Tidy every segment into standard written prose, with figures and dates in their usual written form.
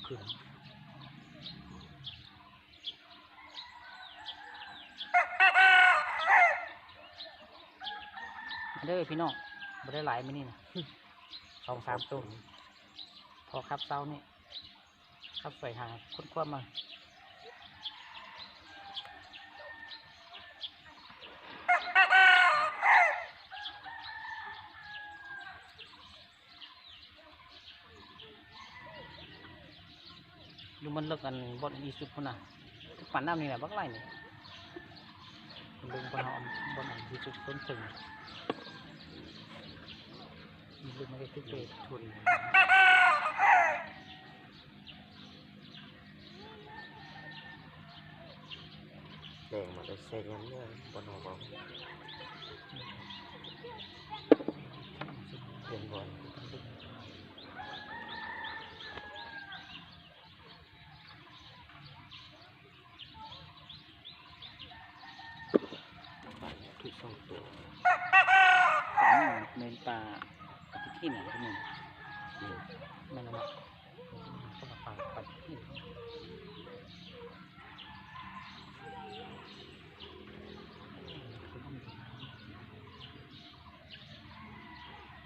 ขึ้นเด้อพี่น้องไม่ได้หลายมื้อนี่นะ2-3 ตัวพอครับเช้านี่ครับใส่หาคุ้นคว้ามาดูมันเลิกกันบอลอีสุดคนน่ะปั่นน้ำนี่แหละบักไล่นี่ดึงบอลเอาบอลอีสุดต้นถึงมีลูกไม่ได้ทุกเตะทุนแดงมาได้เซ็งยังเนี่ยบนหัวบอลเปลี่ยนบอลทุก2 ตัวเมนปลาที่ไหนก็มีมันนะก็มาปลาปลาที่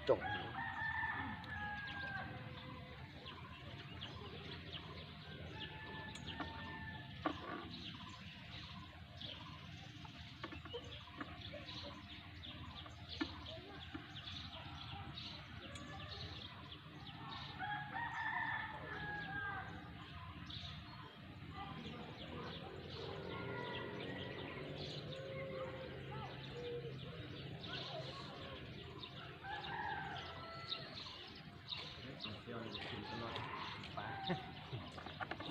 จง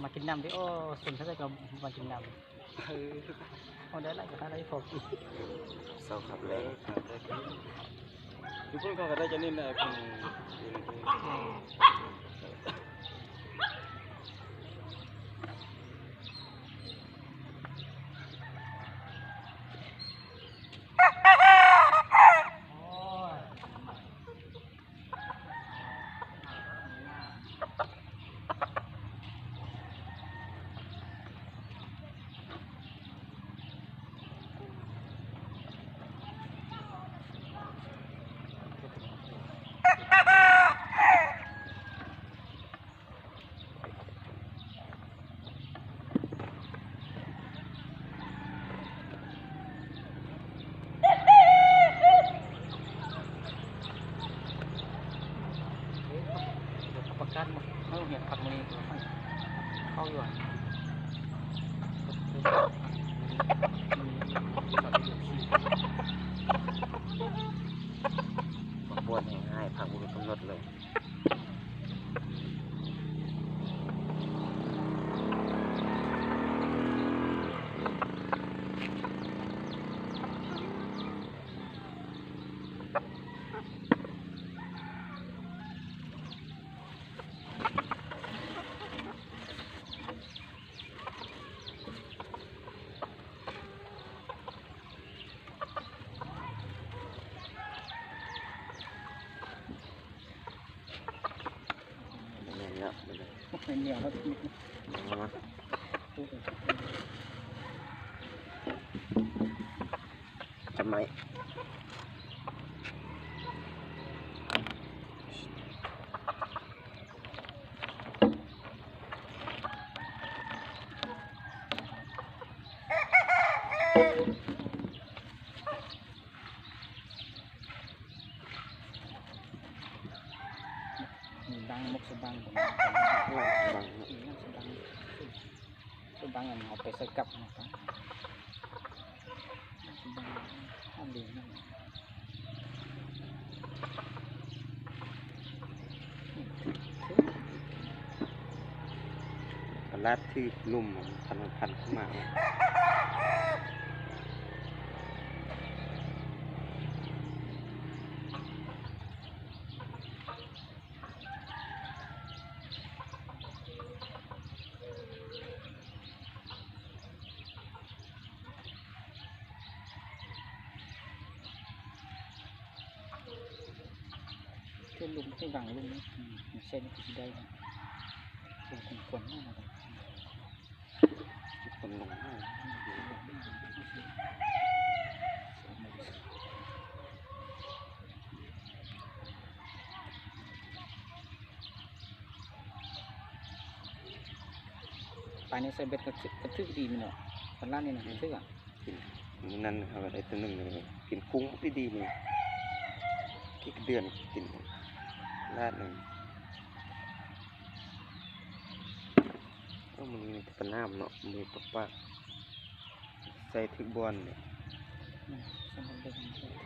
มากินน้ำดิโอ้ส่วนเท่าไหร่ก็มากินน้ำโอ้ได้ไรก็ได้ไรพอกิน เศร้าขับเลยอยู่พุ่นก็ได้จะนิ่มได้คุณ ประกันไม่เห็นผักมันนี่เข้าอยู่บวชง่ายๆพังบุญกำหนดเลยเหนียวแล้วทำไมดังมุกสบังสบังอันเอาไปใส่กับนะครับสบังห้ามดีนั่นปลาที่นุ่มพันขึ้นมาที่ลุมที่ดังลุมเส้นที่ได้เป็นคน ฝนนี่นะครับ คนลงให้ ปลายนี้ใส่เบ็ดกระทึกดีมันเนาะคนล่างนี่นะกระทึกอ่ะ มื้อนั้นเอาได้ตัวหนึงเลยกินคุ้งดีๆนี่กี่เดือนกินลาดหนึงก็มันมีแต่น้ำเนาะมีปลาใส่ถึกบอลเนี่ย สมบูรณ์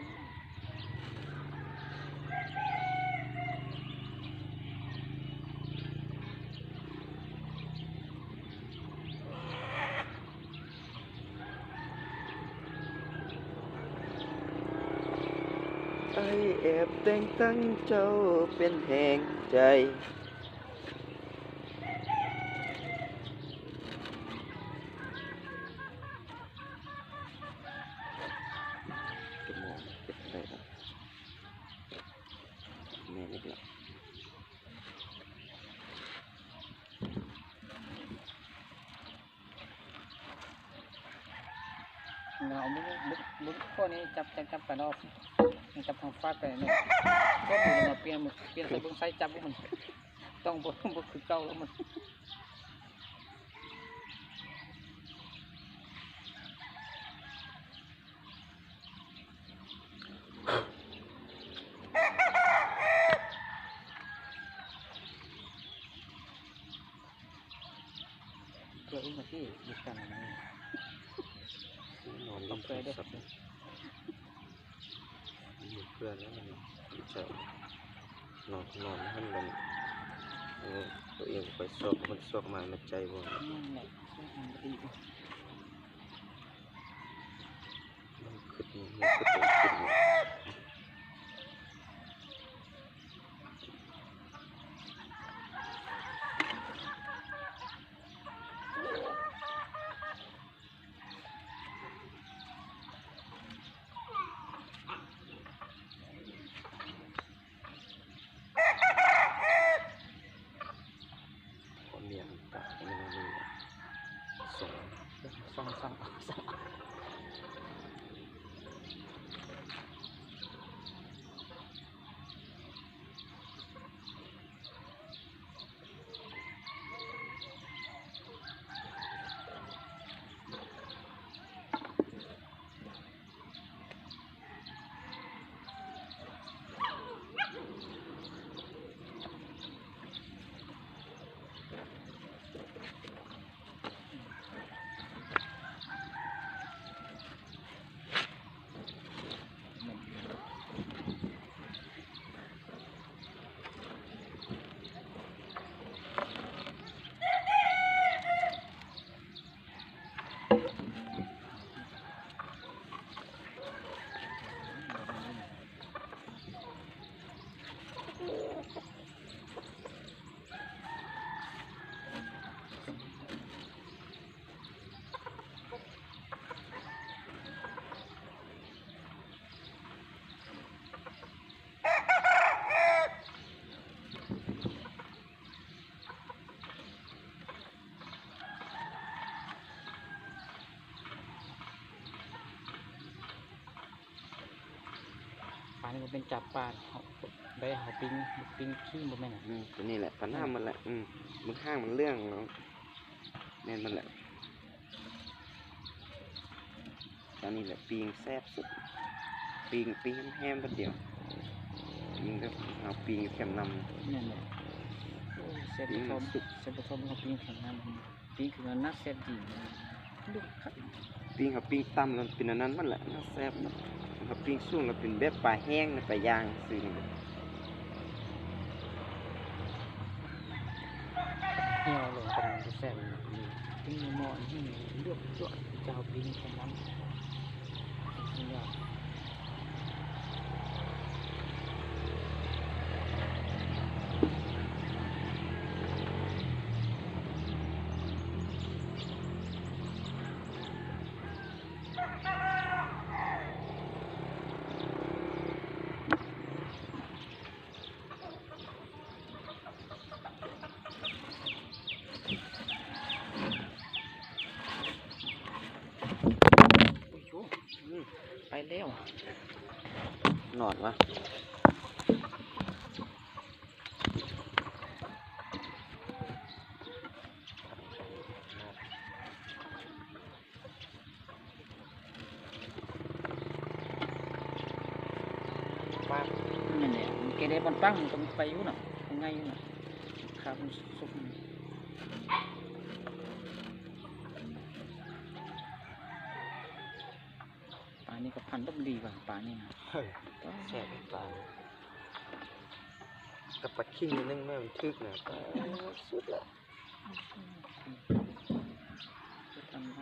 ไอแอบแต่งตั้งเจ้าเป็นแห่งใจเก็บหมอนเก็บอะไรครับแม่เล็กละ เราเอามุกข้อนี้จับไปรอบจับทางฟาดไปเนี่ยก็มือมาเปลี่ยนใส่เบื้องไซจับมันต้องบดคือเก่าแล้วมันเพื่ออุ้มมาที่ดูกันนี่ นอน ต้องเคยได้ สับมีเพื่อนแล้วมันจะนอนให้มันตัวเองไปซอกมันซอกมามันใจบ่ นั่นแหละดี มันขึ้นตัวขึ้นคนเลี้ยงตามันมีสอง สั่ง ปลานี่มันเป็นจับปลาได้หาปิ้งขี้บ่แม่น ตัวนี้แหละปัญหามันแหละมันห้างมันเรื่องเนาะแม่นมันแหละตอนนี้แหละปีงแซ่บสุดปีงแห้มๆประเดียวปีงก็เอาปีงแคมนำ นั่นแหละเสร็จพร้อมเขาปิ้งแข็งน้ำปิ้งคือนักเสร็จดีลูกครับ ปิ้งเขาปิ้งต่ำแล้วเป็นอันนั้นมันแหละน่าแซ่บเขาปิ้งสูงแล้วเป็นแบบปลาแห้งปลาย่างซื้อนี่ เหี่ยวลงกำลังจะแซ่บปิ้งหม้อนี่เลือกจ้วเจ้าปิ้งแข็งน้ำยอด นอนวะป้า นั่นแหละมันเกเรบอนปังมันก็ไปอยู่น่ะยังไงอยู่น่ะครับมันสุกปลานี่ก็พันธุ์ต้องดีกว่าปลานี่นะ เฮ้ยแช่เป็นปลากับปลาคิงนิดนึงแม่มันทึกนะปลาสุดละ ทำ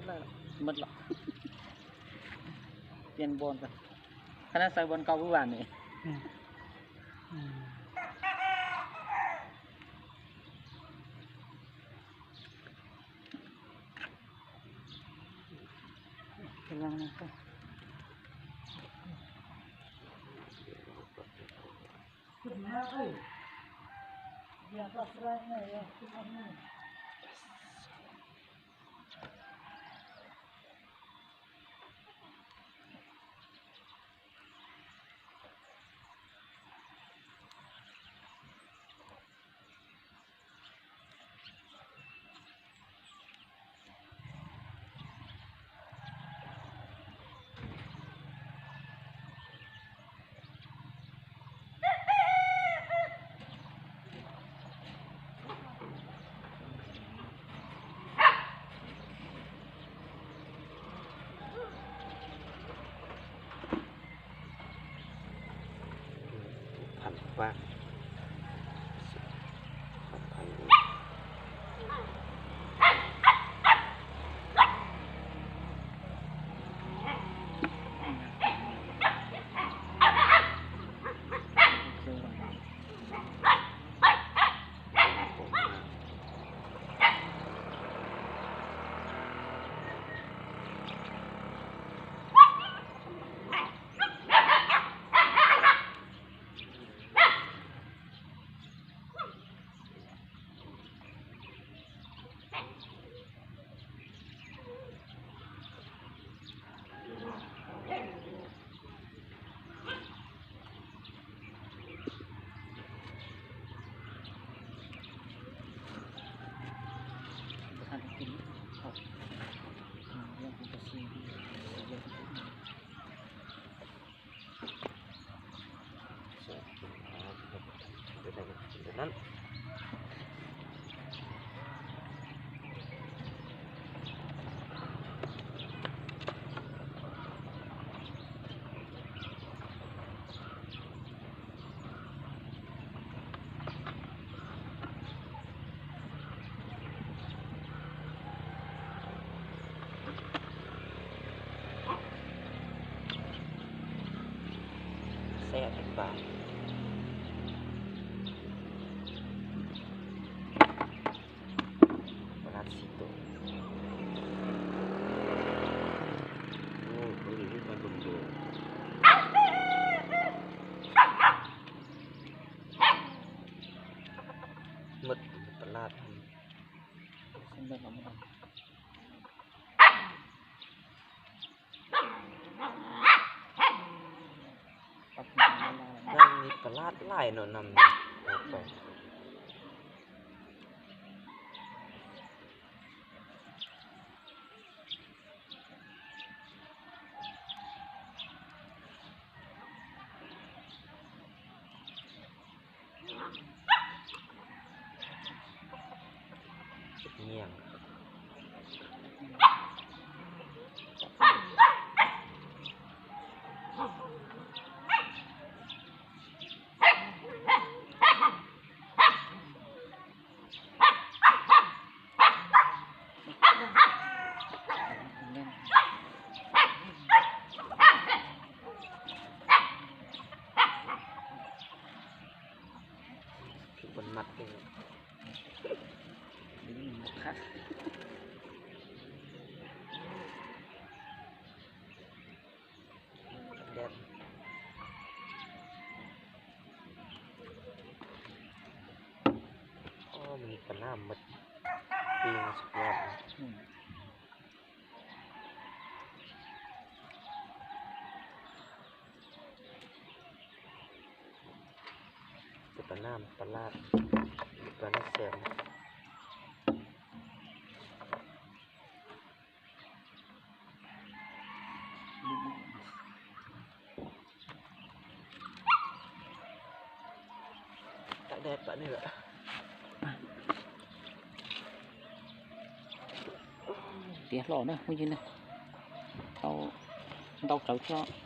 ได้ หมดหรอกเปลี่ยนบอลกันคณะใส่บอลเก่าผู้บ้านนี่กำลังนะครับคุณแม่เอ้ยอยากรับอะไรไหมอยากกินอะไรพันว่าพันกินครับเรื่องของกระชีเยอะเดี๋ยวนั้นแซ่บเป็นปลาปลาสีตัว ตลาดหลายเนาะนำเนี่ยออกไปเงียงคือบนมัดเลย คัก แดดอ๋อมันมีปลาหน้ามัดปีงสุดยอดเลย อืม แต่ปลาหน้าปลาลาดปลาหน้าแซมตากแดดปะนี่แหละ เดี๋ยวรอนะไม่ยินนะเราchậu cho